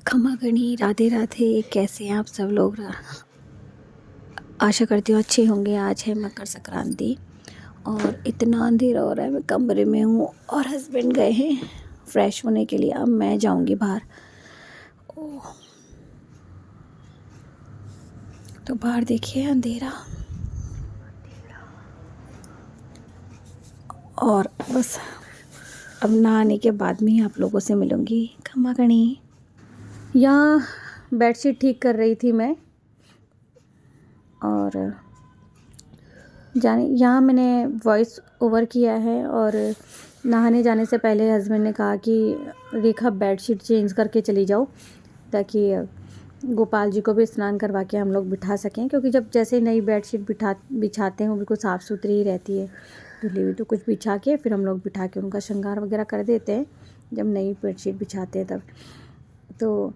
खमा गणी राधे राधे। कैसे हैं आप सब लोग? आशा करती हूँ अच्छे होंगे। आज है मकर संक्रांति और इतना अंधेरा हो रहा है, मैं कमरे में हूँ और हस्बैंड गए हैं फ्रेश होने के लिए। अब मैं जाऊँगी बाहर। ओह, तो बाहर देखिए अंधेरा और बस अब नहाने के बाद में ही आप लोगों से मिलूँगी। खमा गणी। यहाँ बेडशीट ठीक कर रही थी मैं और जाने यहाँ मैंने वॉइस ओवर किया है और नहाने जाने से पहले हस्बैंड ने कहा कि रेखा बेडशीट चेंज करके चली जाओ ताकि गोपाल जी को भी स्नान करवा के हम लोग बिठा सकें, क्योंकि जब जैसे नई बेडशीट बिछाते हैं वो बिल्कुल साफ़ सुथरी ही रहती है। धुली हुई तो कुछ बिछा के फिर हम लोग बिठा के उनका श्रृंगार वगैरह कर देते हैं जब नई बेडशीट बिछाते हैं तब। तो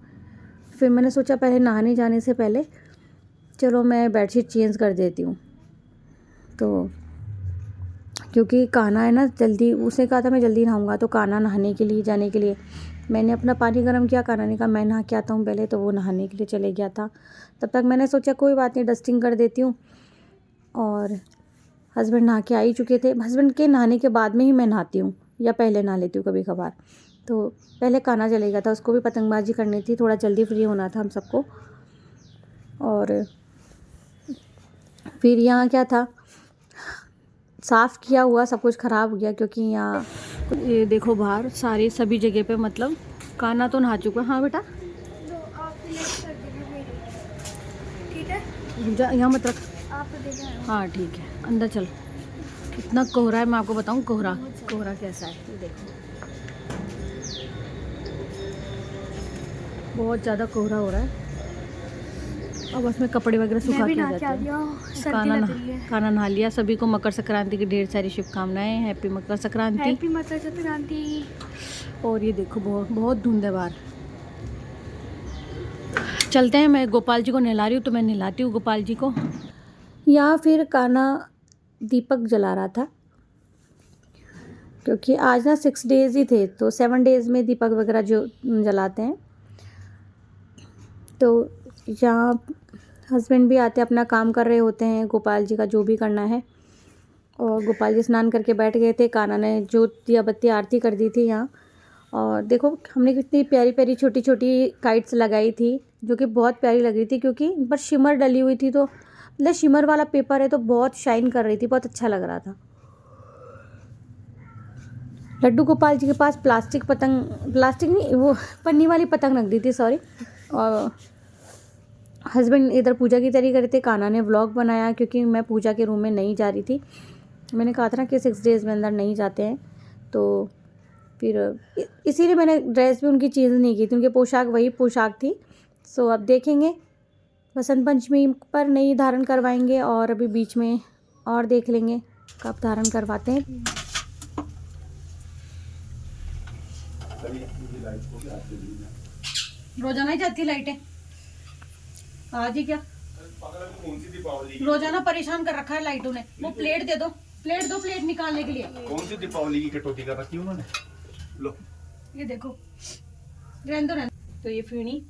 फिर मैंने सोचा पहले नहाने जाने से पहले चलो मैं बेडशीट चेंज कर देती हूँ। तो क्योंकि कान्हा है ना, जल्दी उसने कहा था मैं जल्दी नहाऊंगा, तो कान्हा नहाने के लिए जाने के लिए मैंने अपना पानी गर्म किया। कान्हा ने कहा मैं नहा के आता हूँ पहले, तो वो नहाने के लिए चले गया था। तब तक मैंने सोचा कोई बात नहीं, डस्टिंग कर देती हूँ। और हस्बैंड नहा के आ ही चुके थे। हस्बैंड के नहाने के बाद में ही मैं नहाती हूँ या पहले नहा लेती हूँ कभी कभार। तो पहले कान्हा चले गया था, उसको भी पतंगबाजी करनी थी, थोड़ा जल्दी फ्री होना था हम सबको। और फिर यहाँ क्या था, साफ़ किया हुआ सब कुछ ख़राब हो गया, क्योंकि यहाँ ये देखो बाहर सारी सभी जगह पे, मतलब कान्हा तो नहा चुका। हाँ बेटा ठीक है, यहाँ मत रख। आप देना। हाँ ठीक है, अंदर चल। कितना कोहरा है, मैं आपको बताऊँ कोहरा कोहरा कैसा है। ये देखो बहुत ज़्यादा कोहरा हो रहा है। अब बस मैं कपड़े वगैरह सुखा के आ जाती हूँ। खाना नहा लिया। सभी को मकर संक्रांति की ढेर सारी शुभकामनाएं। हैप्पी मकर संक्रांति। हैप्पी मकर संक्रांति। और ये देखो बहुत बहुत धुंध है बाहर। चलते हैं, मैं गोपाल जी को नहला रही हूँ, तो मैं नहलाती हूँ गोपाल जी को। या फिर कान्हा दीपक जला रहा था, क्योंकि आज ना 6 डेज़ ही थे, तो 7 डेज़ में दीपक वगैरह जो जलाते हैं। तो यहाँ हस्बैंड भी आते अपना काम कर रहे होते हैं, गोपाल जी का जो भी करना है। और गोपाल जी स्नान करके बैठ गए थे। कान्हा ने जो दिया बत्ती आरती कर दी थी यहाँ। और देखो हमने कितनी प्यारी प्यारी छोटी छोटी काइट्स लगाई थी, जो कि बहुत प्यारी लग रही थी, क्योंकि पर शिमर डली हुई थी, तो मतलब शिमर वाला पेपर है तो बहुत शाइन कर रही थी, बहुत अच्छा लग रहा था। लड्डू गोपाल जी के पास प्लास्टिक नहीं, वो पन्नी वाली पतंग रख दी थी, सॉरी। और हस्बैंड इधर पूजा की तैयारी कर रहे थे। कान्हा ने व्लॉग बनाया, क्योंकि मैं पूजा के रूम में नहीं जा रही थी। मैंने कहा था ना कि 6 डेज़ में अंदर नहीं जाते हैं, तो फिर इसीलिए मैंने ड्रेस भी उनकी चेंज नहीं की थी, उनकी पोशाक वही पोशाक थी। सो अब देखेंगे बसंत पंचमी पर नहीं धारण करवाएंगे, और अभी बीच में और देख लेंगे कब धारण करवाते हैं। रोजाना ही जाती लाइटें, आज ही क्या रोजाना परेशान कर रखा है लाइटों ने। वो प्लेट दे दो, प्लेट निकालने के लिए। कौन सी दीपावली की कटौती कर रखी उन्होंने? लो ये देखो, रहने दो। तो ये फीणी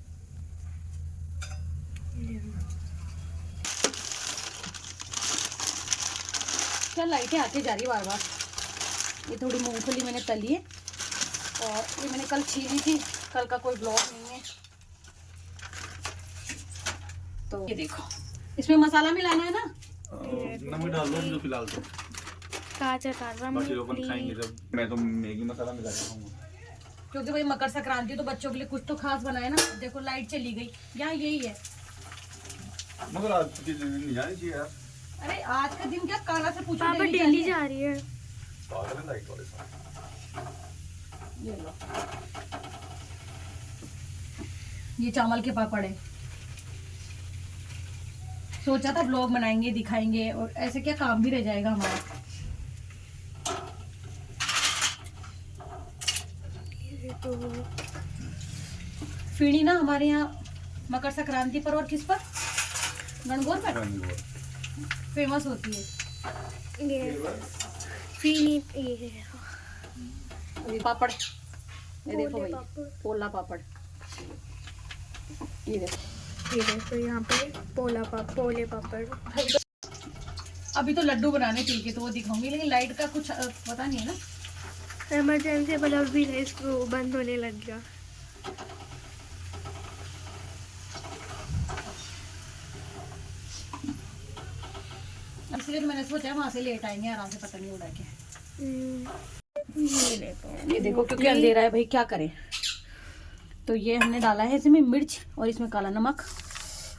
क्या लाइटें आती जा रही बार बार। ये थोड़ी मूंगफली मैंने तली है और ये मैंने कल छीली थी, कल का कोई ब्लॉग नहीं है। तो ये देखो, इसमें मसाला मिलाना है ना, नमक डाल दो जो फिलहाल तो बाकी लोग खाएंगे जब। मैं तो मैगी मसाला मिला के खाऊंगा, क्योंकि भाई मकर संक्रांति तो बच्चों के लिए कुछ तो खास बनाए ना। देखो लाइट चली गई, यहाँ यही है। मगर आज की दिन नहीं जानी चाहिए यार। अरे आज का दिन क्या, कान्हा से पूछो। पापा डेली जा रही है। पागल है लाइट वाले साथ। ये लो, ये चावल के पापड़ है। सोचा था ब्लॉग बनाएंगे दिखाएंगे, और ऐसे क्या काम भी रह जाएगा हमारा। तो फीणी ना हमारे यहाँ मकर संक्रांति पर और किस पर, गणगौर पर फेमस होती है। ये फीनी ये पापड़, ये देखो भाई पोला पापड़। ये देखो, ये देखो यहाँ पे पोले पापड़। अभी तो लड्डू बनाने तिल के तो वो दिखाऊंगी, लेकिन लाइट का कुछ पता नहीं है ना। इमरजेंसी बल्ब भी है, इसको बंद होने लग गया। इसलिए तो मैंने सोचा वहाँ से लेट आएंगे आराम से पतंग उड़ा के। ये देखो क्योंकि अंधेरा है भाई, क्या करें। तो ये हमने डाला है इसमें मिर्च और इसमें काला नमक,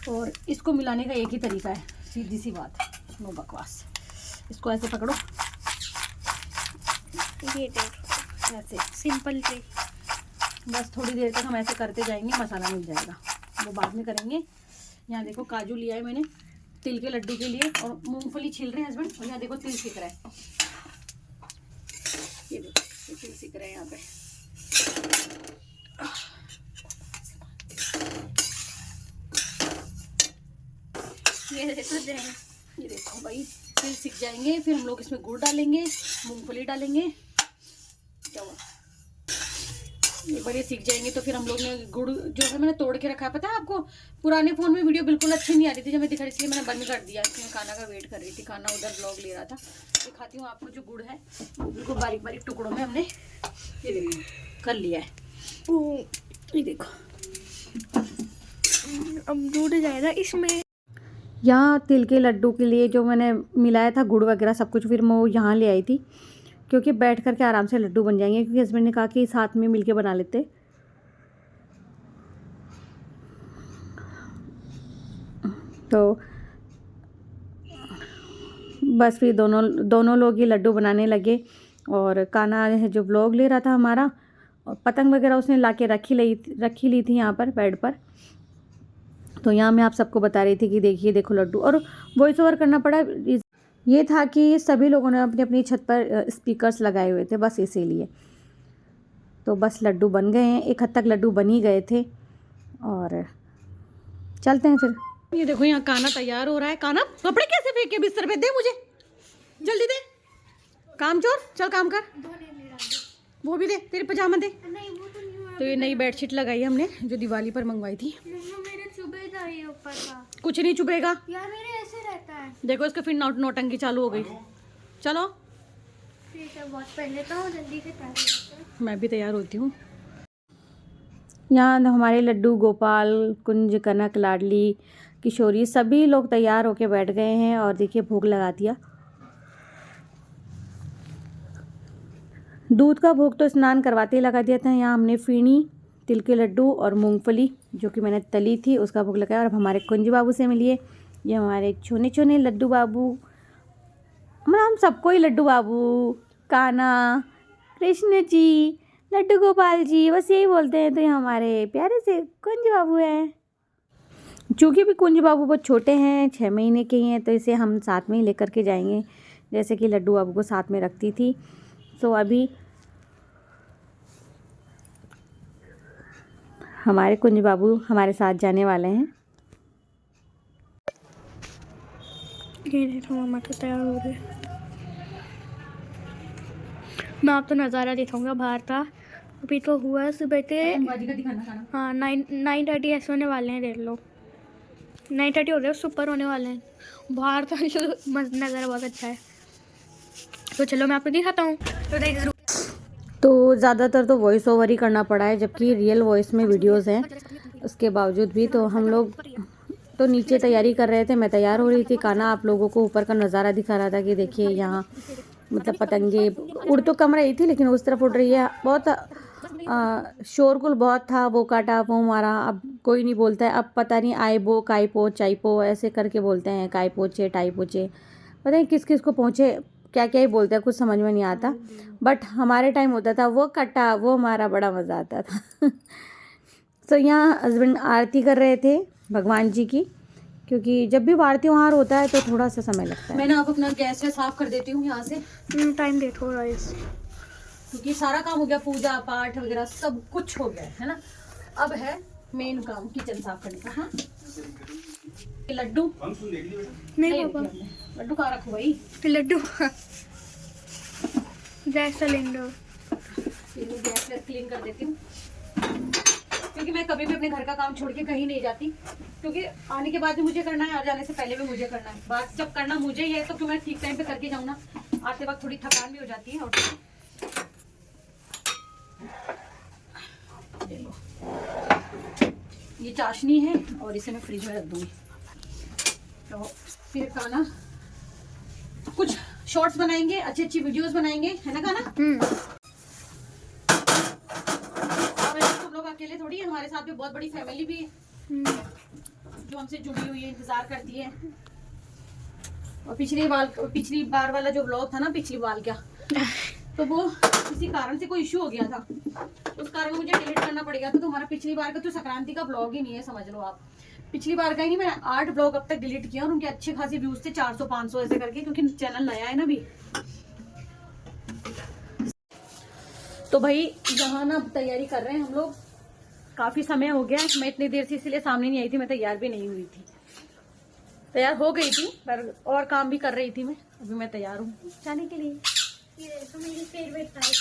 और इसको मिलाने का एक ही तरीका है, सीधी सी बात, नो बकवास। इसको ऐसे पकड़ो, ये देखो ऐसे सिंपल से। बस थोड़ी देर तक हम ऐसे करते जाएंगे, मसाला मिल जाएगा, वो बाद में करेंगे। यहाँ देखो काजू लिया है मैंने तिल के लड्डू के लिए, और मूंगफली छील रहे हैं हस्बैंड, और यहाँ देखो तिल सीख रहा है। ये देखो ये तिल सीख रहे हैं यहाँ पे। ये देखो भाई, तिल सीख जाएंगे, फिर हम लोग इसमें गुड़ डालेंगे, मूंगफली डालेंगे। क्या हुआ, एक बार ये सीख जाएंगे तो फिर हम लोग ने गुड़ जो है मैंने तोड़ के रखा है, पता है आपको, पुराने फ़ोन में वीडियो बिल्कुल अच्छी नहीं आ रही थी जब मैं दिखा रही, इसलिए मैंने बंद कर दिया। इसमें काना का वेट कर रही थी, काना उधर ब्लॉग ले रहा था। दिखाती हूँ आपको, जो गुड़ है वो बिल्कुल बारीक बारीक टुकड़ों में हमने ये देखो कर लिया है। ये देखो अब टूट जाएगा इसमें। यहाँ तिल के लड्डू के लिए जो मैंने मिलाया था गुड़ वगैरह सब कुछ, फिर मैं वो यहाँ ले आई थी, क्योंकि बैठ करके आराम से लड्डू बन जाएंगे, क्योंकि हस्बैंड ने कहा कि साथ में मिलके बना लेते। तो बस फिर दोनों लोग ये लड्डू बनाने लगे, और काना है जो व्लॉग ले रहा था हमारा, और पतंग वगैरह उसने लाके रखी ली थी यहाँ पर बेड पर। तो यहाँ मैं आप सबको बता रही थी कि देखिए देखो लड्डू, और वॉइस ओवर करना पड़ा ये था कि सभी लोगों ने अपनी अपनी छत पर स्पीकर्स लगाए हुए थे, बस इसीलिए। तो बस लड्डू बन गए हैं, एक हद तक लड्डू बन ही गए थे, और चलते हैं फिर। ये देखो यहाँ काना तैयार हो रहा है। काना कपड़े कैसे फेंके बिस्तर पे, दे मुझे जल्दी दे, काम चोर, चल काम कर, वो भी दे, तेरे पजामा दे। तो ये नई बेडशीट लगाई हमने जो दिवाली पर मंगवाई थी। मेरे चुभेगा ये ऊपर का, कुछ नहीं चुभेगा यार मेरे ऐसे रहता है। देखो इसका फिर नौटंकी चालू हो गई। चलो ठीक है, बहुत पहले तो जल्दी से तैयार हो जाते हैं। मैं भी तैयार होती हूँ। यहाँ हमारे लड्डू गोपाल, कुंज, कनक, लाडली, किशोरी सभी लोग तैयार होके बैठ गए हैं, और देखिए भोग लगा दिया। दूध का भोग तो स्नान करवाते ही लगा दिया था। यहाँ हमने फीनी, तिल के लड्डू और मूंगफली जो कि मैंने तली थी उसका भोग लगाया। और अब हमारे कुंज बाबू से मिलिए, ये हमारे छोने छोने लड्डू बाबू, मतलब हम सबको ही लड्डू बाबू, काना, कृष्ण जी, लड्डू गोपाल जी, बस यही बोलते हैं। तो ये हमारे प्यारे से कुंज बाबू हैं। चूँकि भी कुंज बाबू बहुत छोटे हैं, 6 महीने के ही हैं, तो इसे हम साथ में ही लेकर के जाएंगे, जैसे कि लड्डू बाबू को साथ में रखती थी। तो अभी हमारे कुंज बाबू हमारे साथ जाने वाले हैं। ये देखो मामा तो तैयार हो गए। मैं आपको नज़ारा दिखाऊंगा बाहर का। अभी तो हुआ है सुबह के, हाँ 9:30 ऐसे होने वाले हैं, देख लो 9:30 हो रहे हैं, सुपर होने वाले हैं। बाहर का जो नज़ारा बहुत अच्छा है। तो चलो मैं आपको दिखाता हूँ। तो ज़्यादातर तो वॉइस ओवर ही करना पड़ा है, जबकि रियल वॉइस में वीडियोस हैं। उसके बावजूद भी तो हम लोग तो नीचे तैयारी कर रहे थे, मैं तैयार हो रही थी, काना आप लोगों को ऊपर का नज़ारा दिखा रहा था कि देखिए यहाँ मतलब पतंगे उड़ तो कम रही थी लेकिन उस तरफ उड़ रही है। बहुत शोरगुल बहुत था, वो काटा वो मारा। अब कोई नहीं बोलता है, अब पता नहीं आइबो काइपो चाइपो ऐसे करके बोलते हैं, काय पोचे टाई पोचे, पता नहीं किस किस को पहुँचे, क्या क्या ही बोलते हैं, कुछ समझ में नहीं आता। बट हमारे टाइम होता था वो कटा वो मारा, बड़ा मज़ा आता था। तो यहाँ हस्बैंड आरती कर रहे थे भगवान जी की, क्योंकि जब भी वार त्योहार होता है तो थोड़ा सा समय लगता है। मैंने आप अपना गैस साफ कर देती हूँ यहाँ से, टाइम देखो गाइस, क्योंकि सारा काम हो गया, पूजा पाठ वगैरह सब कुछ हो गया है ना। अब है मेन काम किचन साफ करने का। हाँ लड्डू नहीं पापा, लड्डू कहाँ रखो भाई, laddu gas cylinder gas clean कर देती हूँ। क्योंकि मैं कभी भी अपने घर का काम छोड़ के कहीं नहीं जाती, क्योंकि आने के बाद भी मुझे करना है और जाने से पहले भी मुझे करना है। बात जब करना मुझे ही है तो क्यों मैं ठीक टाइम पे करके जाऊँ ना। आते वक्त थोड़ी थकान भी हो जाती है। और ये चाशनी है और इसे मैं फ्रिज में रख दूंगी। तो फिर खाना कुछ शॉर्ट्स बनाएंगे, अच्छी अच्छी वीडियोस बनाएंगे, है ना खाना। हम लोग अकेले थोड़ी है, हमारे साथ भी बहुत बड़ी फैमिली भी है जो हमसे जुड़ी हुई है, इंतजार करती है। और पिछली बार वाला जो व्लॉग था ना, पिछली बार क्या तो वो किसी कारण से कोई इश्यू हो गया था, उस कारण मुझे डिलीट करना पड़ गया था। तो हमारा पिछली बार का तो संक्रांति का व्लॉग ही नहीं है, समझ लो आप। पिछली बार का ही नहीं, मैंने 8 व्लॉग अब तक डिलीट किया और उनके अच्छे खासे व्यूज थे, 400-500 ऐसे करके, क्योंकि चैनल नया है ना अभी। तो भाई यहाँ ना तैयारी कर रहे हैं हम लोग। काफी समय हो गया, मैं इतनी देर से इसलिए सामने नहीं आई थी, मैं तैयार भी नहीं हुई थी। तैयार हो गई थी पर और काम भी कर रही थी मैं। अभी मैं तैयार हूँ जाने के लिए। ये तो मेरी फेवरेट टाइप।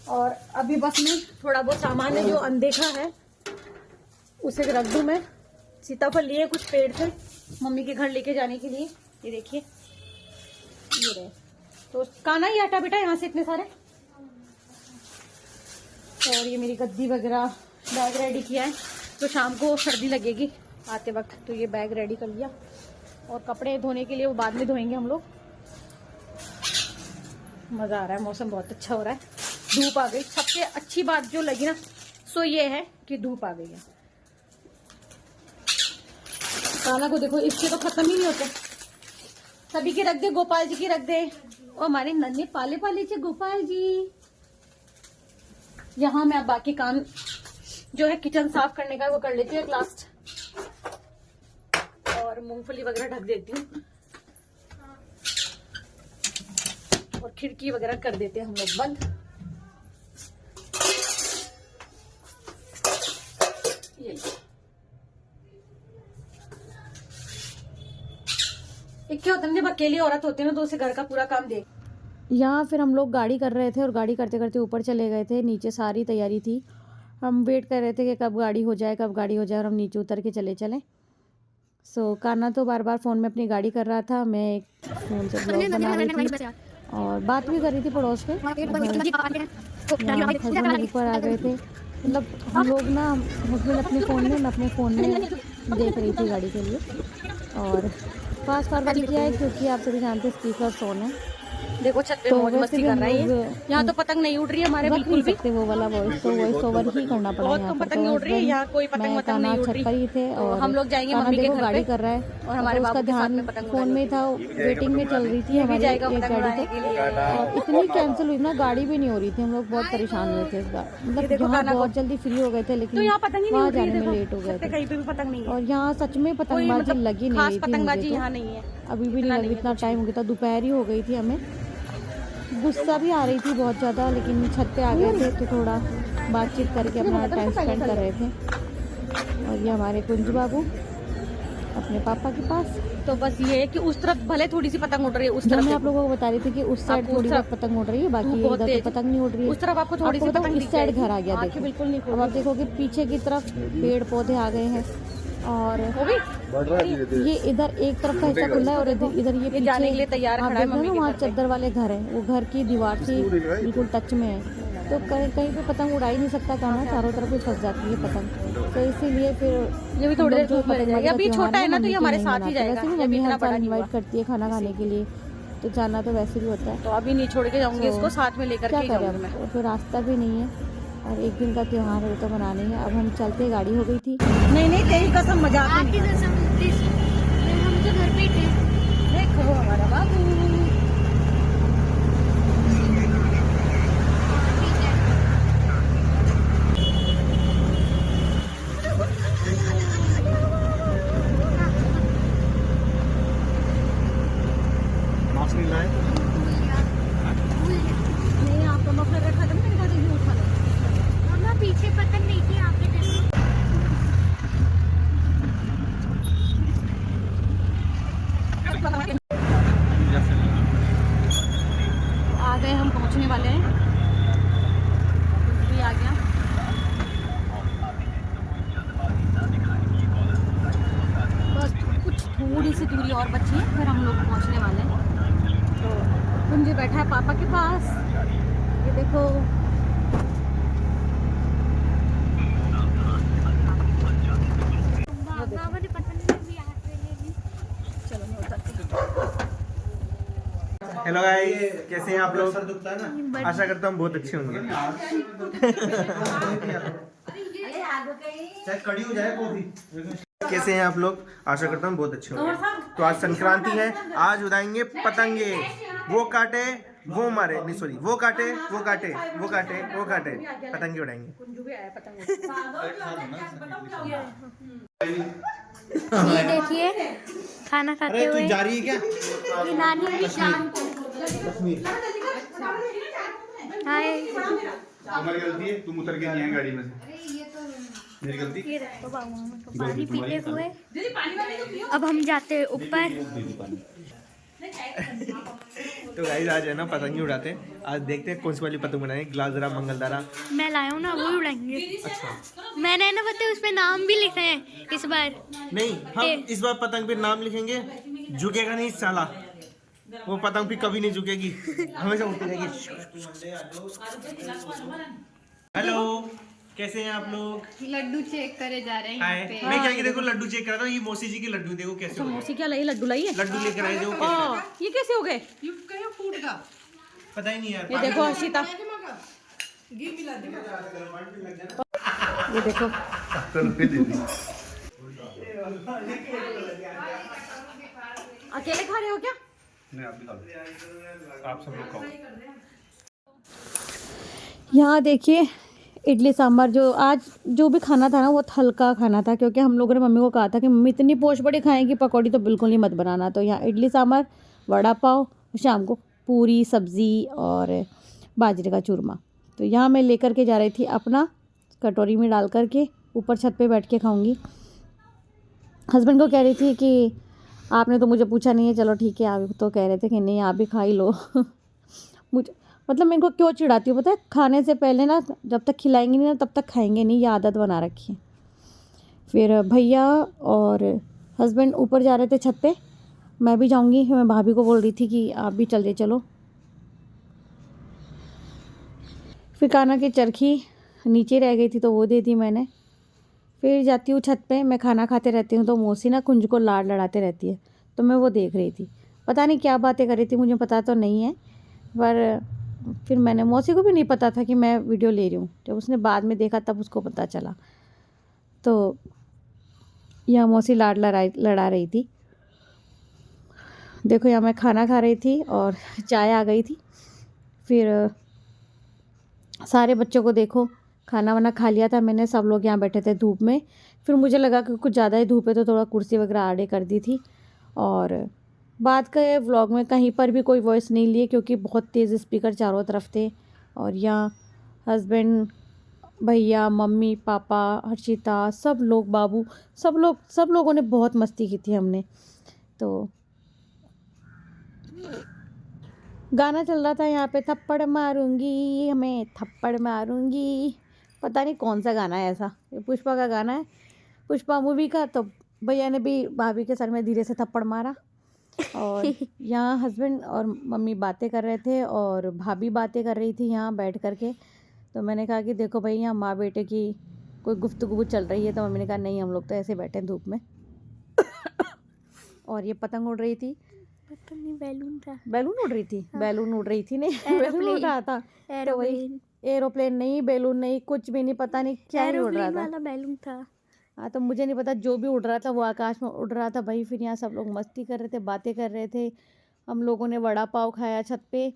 और अभी बस में थोड़ा बहुत सामान है जो अनदेखा है उसे रख दूं मैं। सीताफल लिए कुछ पेड़ से मम्मी के घर लेके जाने के लिए। ये देखिए ये रहे। तो काना ही आटा बेटा यहाँ से इतने सारे। और ये मेरी गद्दी वगैरह बैग रेडी किया है, तो शाम को सर्दी लगेगी आते वक्त, तो ये बैग रेडी कर लिया। और कपड़े धोने के लिए वो बाद में धोएंगे हम लोग। मजा आ रहा है, मौसम बहुत अच्छा हो रहा है, धूप आ गई। सबसे अच्छी बात जो लगी ना सो ये है कि धूप आ गई है। खाना को देखो, इसके तो खत्म ही नहीं होते। सभी की रख दे, गोपाल जी की रख दे, और हमारे नन्हे पाले पाले से गोपाल जी। यहाँ मैं अब बाकी काम जो है किचन साफ करने का वो कर लेती हूँ लास्ट, और मूंगफली वगैरह ढक देती हूँ और खिड़की वगैरह कर देते हैं हम लोग बंद। ये एक क्या होता है, जब अकेली औरत होती है ना तो उसे घर का पूरा काम देख। यहाँ फिर हम लोग गाड़ी कर रहे थे और गाड़ी करते करते ऊपर चले गए थे। नीचे सारी तैयारी थी, हम वेट कर रहे थे कि कब गाड़ी हो जाए कब गाड़ी हो जाए और हम नीचे उतर के चले चलें। सो कान्हा तो बार बार फ़ोन में अपनी गाड़ी कर रहा था, मैं एक फ़ोन से ब्लॉग बना रही थी और बात भी कर रही थी पड़ोस पे। हस्बैंड ऊपर आ गए थे, मतलब हम लोग ना हस्बैंड अपने फ़ोन में, मैं अपने फ़ोन में देख रही थी गाड़ी के लिए। और फास्ट फॉरवर्ड किया है क्योंकि आप सभी जानते हैं स्पीकर फ़ोन है। देखो छत पे मौज मस्ती कर रही है, यहाँ तो पतंग नहीं उड़ रही है हमारे बिल्कुल भी। वो वाला वॉइस तो वॉइस ओवर ही करना पड़ा यहाँ पर। पतंग नहीं उड़ रही है यहाँ, कोई पतंग वतंग नहीं उड़ रही। छत पर ही थे और हम लोग जाएंगे मम्मी के घर गाड़ी कर रहा है और हमारे उसका ध्यान फोन में था, वेटिंग में चल रही थी हमारी एक गाड़ी तो। और इतनी कैंसिल हुई ना, गाड़ी भी नहीं हो रही थी, हम लोग बहुत परेशान हुए थे इस बार। मतलब यहाँ बहुत जल्दी फ्री हो गए थे लेकिन वहाँ जाने में लेट हो गए थे। और यहाँ सच में पतंगबाजी लगी नहीं रही थी मुझे तो, अभी भी नहीं लगी। इतना टाइम हो गया था, दोपहर ही हो गई थी। हमें गुस्सा भी आ रही थी बहुत ज़्यादा, लेकिन छत पे आ गए थे तो थोड़ा बातचीत करके अपना टाइम स्पेंड कर रहे थे। और ये हमारे कुंज बाबू अपने पापा के पास। तो बस ये है कि उस तरफ भले थोड़ी सी पतंग उड़ रही है, उस तरफ मैं आप लोगों को बता रही थी कि उस साइड थोड़ी बहुत पतंग उड़ रही है, बाकी इधर तो पतंग नहीं उड़ रही है। उस तरफ आपको थोड़ी सी पतंग, इस साइड घर आ गया देखो, बिल्कुल नहीं। अब आप देखोगे पीछे की तरफ पेड़ पौधे आ गए हैं और ये इधर एक तरफ का हिस्सा खुला है और इधर ये पीछे जाने के लिए तैयार खड़ा है मम्मी के। वहाँ चद्दर वाले घर है, वो घर की दीवार से बिल्कुल टच में है, तो कहीं पे पतंग उड़ा ही नहीं सकता कान्हा, चारों तरफ ही फंस जाती है पतंग। तो इसीलिए फिर ये भी थोड़ी देर धूप में रहेगी। अभी छोटा है ना तो ये हमारे साथ ही जाएगा। मम्मी हर बार इनवाइट करती है खाना खाने के लिए, तो जाना तो वैसे भी होता है। तो अभी नहीं छोड़ के जाऊंगी इसको, साथ में लेकर के जाऊंगी मैं। तो रास्ता भी नहीं है और एक दिन का त्योहार है तो मनाने है। अब हम चलते, गाड़ी हो गई थी। नहीं तेरी कसम, मजाक आपकी कसम प्लीज, हम तो घर पे ही थे। देखो हमारा बाबू। मास्क नहीं लाए? नहीं आपका मफलर रखा था, मैंने कहा था ये उठा लो। मम्मा पीछे पतंग नहीं थी आपके देखो। जैसे अभी और बच्ची है, फिर हम लोग पहुंचने वाले हैं। तो कुंज बैठा है पापा के पास, ये देखो। चलो मैं उतरती हूँ। हेलो गाइस, कैसे हैं आप लोग? आशा करता हूँ बहुत अच्छे होंगे। कड़ी हो जाए कॉफी। कैसे हैं आप लोग? आशा करता हूँ बहुत अच्छे होंगे। तो आज संक्रांति है, आज उड़ाएंगे पतंगे। वो काटे वो मारे, नहीं सॉरी, वो काटे वो काटे वो काटे वो काटे, पतंगे उड़ाएंगे। ये देखिए खाना खाते हुए जा रही है क्या? ये नानी अभी शाम को। हाय, तुम्हारी गलती है, तुम उतर के नहीं आए गाड़ी में से। मेरी गलती। ये देखो बाबू पानी पीते हुए अब हम जाते हैं ऊपर। तो गाइस आज है ना पतंगे उड़ाते हैं। आज देखते हैं कौन सी वाली पतंग बनाएंगे, ग्लासरा, मंगलदारा। मैं लाया हूँ ना, वो उड़ाएंगे। अच्छा मैंने ना पता है उसमें नाम भी लिखे हैं इस बार। नहीं, हम इस बार पतंग पे नाम लिखेंगे, झुकेगा नहीं साला। वो पतंग भी कभी नहीं झुकेगी, हमेशा उड़ती रहेगी। हेलो, कैसे हैं आप लोग? लड्डू चेक करे जा रहे हैं हाय, यहाँ पे। मैं क्या देखो लड्डू चेक कर रहा था। ये मौसी जी के लड्डू देखो कैसे हो गए। मौसी क्या लाई, लड्डू लाई है? लड्डू लेकर आए देखो कैसे। ये कैसे हो गए? पता ही नहीं यार। ये देखो हर्षिता, ये देखो अकेले खा रहे हो क्या? नहीं, आप भी खा लो। आप सब लोग खाओ। यहाँ देखिए इडली सांभर, जो आज जो भी खाना था ना वो हल्का खाना था, क्योंकि हम लोगों ने मम्मी को कहा था कि मम्मी इतनी पोश बड़ी खाएंगी पकौड़ी तो बिल्कुल ही मत बनाना। तो यहाँ इडली सांभर, वड़ा पाव, शाम को पूरी सब्ज़ी और बाजरे का चूरमा। तो यहाँ मैं लेकर के जा रही थी अपना कटोरी में डाल कर के, ऊपर छत पे बैठ के खाऊंगी। हस्बैंड को कह रही थी कि आपने तो मुझे पूछा नहीं है। चलो ठीक है, आप तो कह रहे थे कि नहीं आप भी खा ही लो। मुझे मतलब मैं इनको क्यों चिढ़ाती हूँ पता है? खाने से पहले ना जब तक खिलाएंगी नहीं ना तब तक खाएंगे नहीं, ये आदत बना रखी है। फिर भैया और हस्बैंड ऊपर जा रहे थे छत पे, मैं भी जाऊंगी। मैं भाभी को बोल रही थी कि आप भी चले चलो। फिर कान्हा की चरखी नीचे रह गई थी तो वो दे दी मैंने। फिर जाती हूँ छत पे, मैं खाना खाते रहती हूँ तो मौसी ना कुंज को लाड लड़ाते रहती है, तो मैं वो देख रही थी। पता नहीं क्या बातें कर रही थी, मुझे पता तो नहीं है। पर फिर मैंने, मौसी को भी नहीं पता था कि मैं वीडियो ले रही हूँ। जब उसने बाद में देखा तब उसको पता चला। तो यहाँ मौसी लाड लड़ा रही थी। देखो यहाँ मैं खाना खा रही थी और चाय आ गई थी। फिर सारे बच्चों को देखो खाना वाना खा लिया था मैंने, सब लोग यहाँ बैठे थे धूप में। फिर मुझे लगा कि कुछ ज़्यादा ही धूप है तो थोड़ा कुर्सी वगैरह आड़े कर दी थी। और बाद के व्लॉग में कहीं पर भी कोई वॉइस नहीं लिए क्योंकि बहुत तेज़ स्पीकर चारों तरफ थे। और यहाँ हस्बैंड, भैया, मम्मी, पापा, हर्षिता, सब लोग, बाबू, सब लोगों ने बहुत मस्ती की थी हमने। तो गाना चल रहा था यहाँ पे, थप्पड़ मारूंगी हमें थप्पड़ मारूंगी। पता नहीं कौन सा गाना है ऐसा, ये पुष्पा का गाना है, पुष्पा मूवी का। तो भैया ने भी भाभी के सर में धीरे से थप्पड़ मारा। और यहाँ हस्बैंड और मम्मी बातें कर रहे थे और भाभी बातें कर रही थी यहाँ बैठ कर के। तो मैंने कहा कि देखो भाई यहाँ माँ बेटे की कोई गुफ्तगू चल रही है। तो मम्मी ने कहा नहीं, हम लोग तो ऐसे बैठे हैं धूप में। और ये पतंग उड़ रही थी, पता नहीं बैलून था, बैलून उड़ रही थी, हाँ। बैलून उड़ रही थी नहीं, बैलून उड़ रहा था। तो वही एरोप्लेन नहीं, बैलून नहीं, कुछ भी नहीं, पता नहीं क्या ही उड़ रहा एरोप्लेन था। वाला बैलून था। हाँ तो मुझे नहीं पता, जो भी उड़ रहा था वो आकाश में उड़ रहा था भाई। फिर यहाँ सब लोग मस्ती कर रहे थे, बातें कर रहे थे। हम लोगों ने वड़ा पाव खाया छत पे।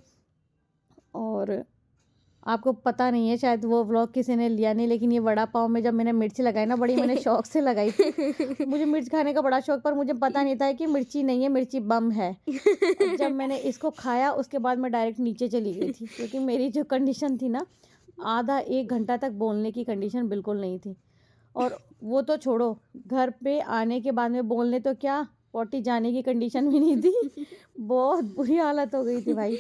और आपको पता नहीं है शायद वो व्लॉग किसी ने लिया नहीं, लेकिन ये वड़ा पाव में जब मैंने मिर्च लगाई ना, बड़ी मैंने शौक से लगाई थी। मुझे मिर्च खाने का बड़ा शौक, पर मुझे पता नहीं था कि मिर्ची नहीं है, मिर्ची बम है। जब मैंने इसको खाया उसके बाद मैं डायरेक्ट नीचे चली गई थी, क्योंकि मेरी जो कंडीशन थी ना, आधा 1 घंटा तक बोलने की कंडीशन बिल्कुल नहीं थी। और वो तो छोड़ो, घर पे आने के बाद में बोलने तो क्या, पॉटी जाने की कंडीशन भी नहीं थी। बहुत बुरी हालत हो गई थी भाई।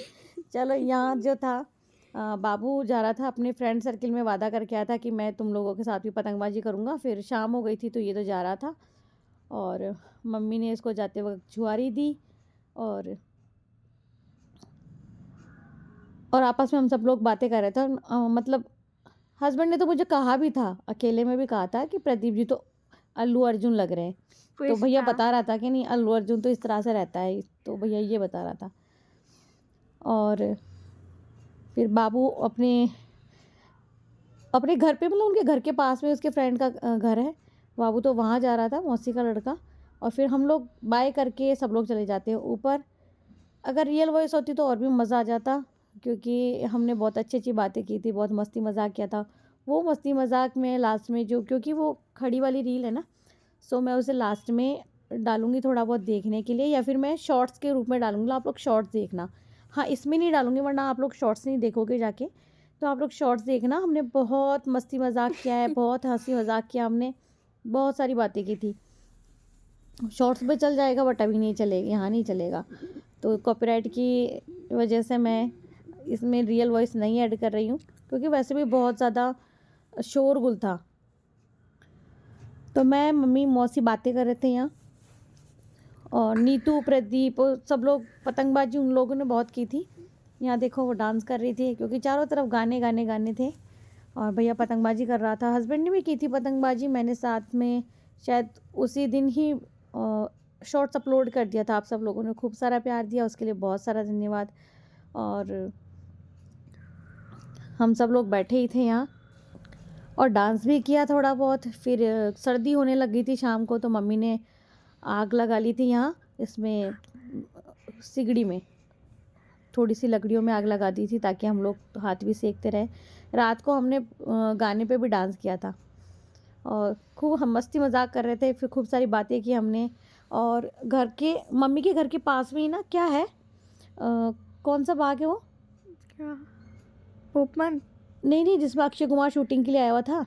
चलो यहाँ जो था, बाबू जा रहा था अपने फ्रेंड सर्किल में, वादा करके आया था कि मैं तुम लोगों के साथ भी पतंगबाजी करूँगा। फिर शाम हो गई थी तो ये तो जा रहा था। और मम्मी ने इसको जाते वक्त छुआरी दी और आपस में हम सब लोग बातें कर रहे थे। मतलब हस्बैंड ने तो मुझे कहा भी था, अकेले में भी कहा था कि प्रदीप जी तो अल्लू अर्जुन लग रहे हैं। तो भैया बता रहा था कि नहीं, अल्लू अर्जुन तो इस तरह से रहता है, तो भैया ये बता रहा था। और फिर बाबू अपने घर पे, मतलब उनके घर के पास में उसके फ्रेंड का घर है, बाबू तो वहाँ जा रहा था, मौसी का लड़का। और फिर हम लोग बाय करके सब लोग चले जाते हैं ऊपर। अगर रियल वॉइस होती तो और भी मज़ा आ जाता, क्योंकि हमने बहुत अच्छी अच्छी बातें की थी, बहुत मस्ती मजाक किया था। वो मस्ती मजाक में लास्ट में जो, क्योंकि वो खड़ी वाली रील है ना, सो मैं उसे लास्ट में डालूंगी थोड़ा बहुत देखने के लिए, या फिर मैं शॉर्ट्स के रूप में डालूंगी, आप लोग शॉर्ट्स देखना। हाँ, इसमें नहीं डालूंगी वरना आप लोग शॉर्ट्स नहीं देखोगे जाके, तो आप लोग शॉर्ट्स देखना। हमने बहुत मस्ती मजाक किया है, बहुत हंसी मजाक किया हमने, बहुत सारी बातें की थी। शॉर्ट्स पे चल जाएगा बट अभी नहीं चलेगा, यहाँ नहीं चलेगा। तो कॉपीराइट की वजह से मैं इसमें रियल वॉइस नहीं ऐड कर रही हूँ, क्योंकि वैसे भी बहुत ज़्यादा शोरगुल था। तो मैं, मम्मी, मौसी बातें कर रहे थे यहाँ, और नीतू, प्रदीप, सब लोग पतंगबाजी उन लोगों ने बहुत की थी। यहाँ देखो वो डांस कर रही थी, क्योंकि चारों तरफ गाने गाने गाने थे, और भैया पतंगबाजी कर रहा था। हस्बैंड ने भी की थी पतंगबाजी, मैंने साथ में शायद उसी दिन ही शॉर्ट्स अपलोड कर दिया था। आप सब लोगों ने खूब सारा प्यार दिया, उसके लिए बहुत सारा धन्यवाद। और हम सब लोग बैठे ही थे यहाँ, और डांस भी किया थोड़ा बहुत। फिर सर्दी होने लगी थी शाम को, तो मम्मी ने आग लगा ली थी यहाँ, इसमें सिगड़ी में थोड़ी सी लकड़ियों में आग लगा दी थी, ताकि हम लोग हाथ भी सेकते रहे। रात को हमने गाने पे भी डांस किया था, और खूब हम मस्ती मजाक कर रहे थे। फिर खूब सारी बातें की हमने। और घर के, मम्मी के घर के पास में ही ना, क्या है, कौन सा बाग है वो, क्या, ओपन? नहीं, जिसमें अक्षय कुमार शूटिंग के लिए आया हुआ था,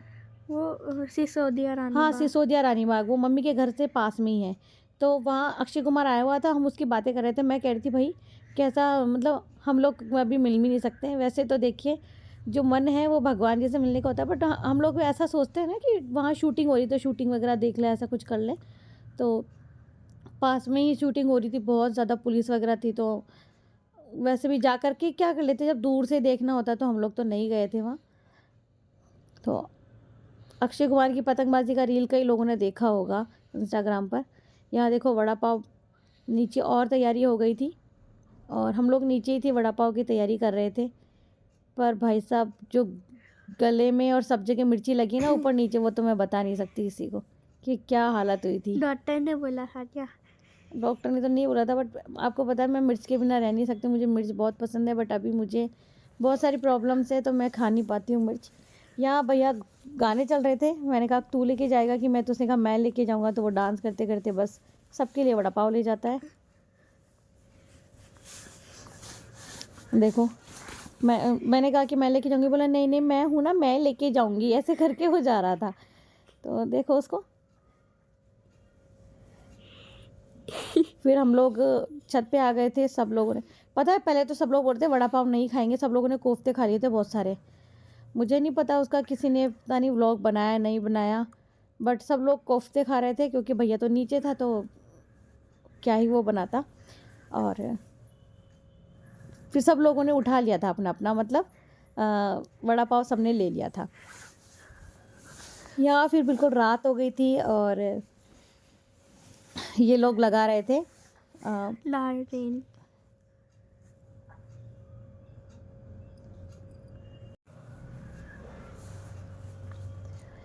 वो सिसोदिया रानी हाँ, बाग। सिसोदिया रानी बाग, वो मम्मी के घर से पास में ही है। तो वहाँ अक्षय कुमार आया हुआ था, हम उसकी बातें कर रहे थे। मैं कह रही थी भाई कैसा, मतलब हम लोग अभी मिल भी नहीं सकते हैं। वैसे तो देखिए, जो मन है वो भगवान जी से मिलने का होता है, बट हम लोग ऐसा सोचते हैं ना कि वहाँ शूटिंग हो रही, तो शूटिंग वगैरह देख ले, ऐसा कुछ कर ले। तो पास में ही शूटिंग हो रही थी, बहुत ज़्यादा पुलिस वगैरह थी, तो वैसे भी जा कर के क्या कर लेते, जब दूर से देखना होता तो हम लोग तो नहीं गए थे वहाँ। तो अक्षय कुमार की पतंगबाजी का रील कई लोगों ने देखा होगा इंस्टाग्राम पर। यहाँ देखो वड़ा पाव नीचे, और तैयारी हो गई थी, और हम लोग नीचे ही थे, वड़ा पाव की तैयारी कर रहे थे। पर भाई साहब, जो गले में और सब जगह मिर्ची लगी ना, ऊपर नीचे, वो तो मैं बता नहीं सकती किसी को कि क्या हालत हुई थी। डॉक्टर ने बोला था क्या? डॉक्टर ने तो नहीं बोला था, बट आपको पता है मैं मिर्च के बिना रह नहीं सकती, मुझे मिर्च बहुत पसंद है, बट अभी मुझे बहुत सारी प्रॉब्लम्स है, तो मैं खा नहीं पाती हूँ मिर्च। यहाँ भैया गाने चल रहे थे, मैंने कहा तू लेके जाएगा कि मैं, तो उसने कहा मैं लेके जाऊँगा। तो वो डांस करते करते बस सबके लिए वड़ा पाव ले जाता है। देखो, मैंने कहा कि मैं लेके जाऊँगी, बोला नहीं नहीं मैं हूँ ना, मैं लेके जाऊँगी, ऐसे करके वो जा रहा था। तो देखो उसको। फिर हम लोग छत पे आ गए थे, सब लोगों ने, पता है पहले तो सब लोग बोलते वड़ा पाव नहीं खाएंगे, सब लोगों ने कोफ्ते खा लिए थे बहुत सारे। मुझे नहीं पता उसका किसी ने पता नहीं व्लॉग बनाया नहीं बनाया, बट सब लोग कोफ्ते खा रहे थे, क्योंकि भैया तो नीचे था, तो क्या ही वो बनाता। और फिर सब लोगों ने उठा लिया था अपना अपना, मतलब वड़ा पाव सबने ले लिया था। यहाँ फिर बिल्कुल रात हो गई थी, और ये लोग लगा रहे थे लालटेन।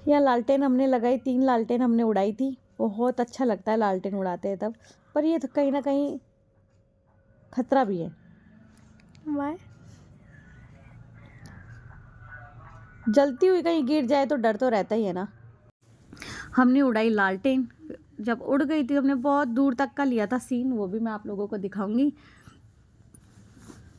यहाँ लालटेन हमने लगाई, 3 लालटेन हमने उड़ाई थी। बहुत अच्छा लगता है लालटेन उड़ाते हैं तब, पर ये कहीं ना कहीं खतरा भी है। वाई? जलती हुई कहीं गिर जाए तो डर तो रहता ही है ना। हमने उड़ाई लालटेन, जब उड़ गई थी हमने बहुत दूर तक का लिया था सीन, वो भी मैं आप लोगों को दिखाऊंगी।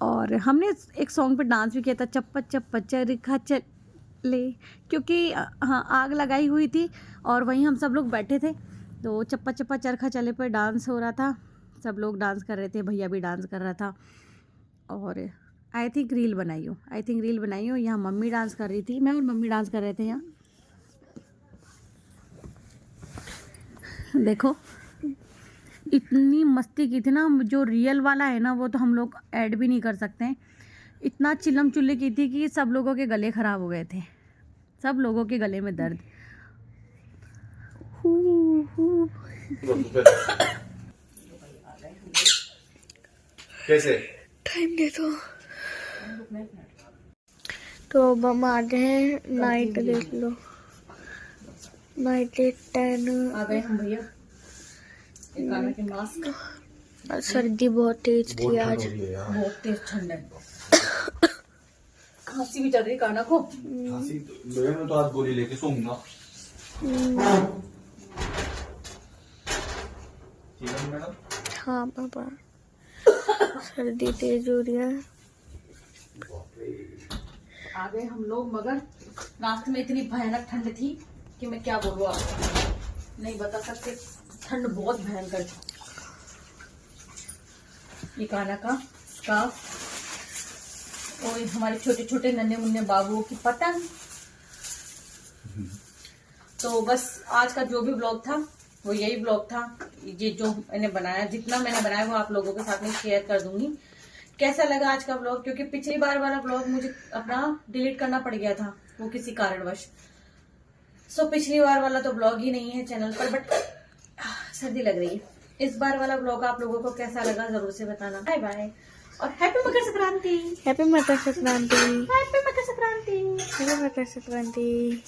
और हमने एक सॉन्ग पे डांस भी किया था, चप्पा चप्पा चरखा चले, क्योंकि हाँ आग लगाई हुई थी, और वहीं हम सब लोग बैठे थे, तो चप्पा चप्पा चरखा चले पर डांस हो रहा था, सब लोग डांस कर रहे थे, भैया भी डांस कर रहा था। और आई थिंक रील बनाई हो, यहाँ मम्मी डांस कर रही थी, मैं और मम्मी डांस कर रहे थे यहाँ। देखो इतनी मस्ती की थी ना, जो रियल वाला है ना वो तो हम लोग ऐड भी नहीं कर सकते हैं। इतना चिल्लम चुल्ली की थी कि सब लोगों के गले खराब हो गए थे, सब लोगों के गले में दर्द। कैसे टाइम दे दो। तो अब हम आ गए हैं, नाइट देख लो, नाइट 10 आ गए हम भैया। काना के मास्क, और सर्दी बहुत तेज थी आज। बहुत तेज ठंड है, खांसी भी चल रही काना को। खांसी मैं तो आज गोली लेके सोऊंगा। ठीक है मैडम। हाँ पापा, सर्दी तेज हो रही है। आ गए हम लोग, मगर रास्ते में इतनी भयानक ठंड थी कि मैं क्या बोलूँ आपको, नहीं बता सकते। ठंड बहुत भयंकर थी। ये काना का स्कार्फ और हमारे छोटे छोटे नन्हे मुन्ने बाबुओं की पतंग। तो बस आज का जो भी ब्लॉग था वो यही ब्लॉग था। ये जो मैंने बनाया, जितना मैंने बनाया वो आप लोगों के साथ में शेयर कर दूंगी। कैसा लगा आज का ब्लॉग, क्योंकि पिछली बार वाला ब्लॉग मुझे अपना डिलीट करना पड़ गया था वो किसी कारणवश। सो पिछली बार वाला तो ब्लॉग ही नहीं है चैनल पर, बट सर्दी लग रही है। इस बार वाला ब्लॉग आप लोगों को कैसा लगा जरूर से बताना। बाय बाय और happy Makar Sankranti. Happy Makar Sankranti. Happy Makar Sankranti. Happy Makar Sankranti.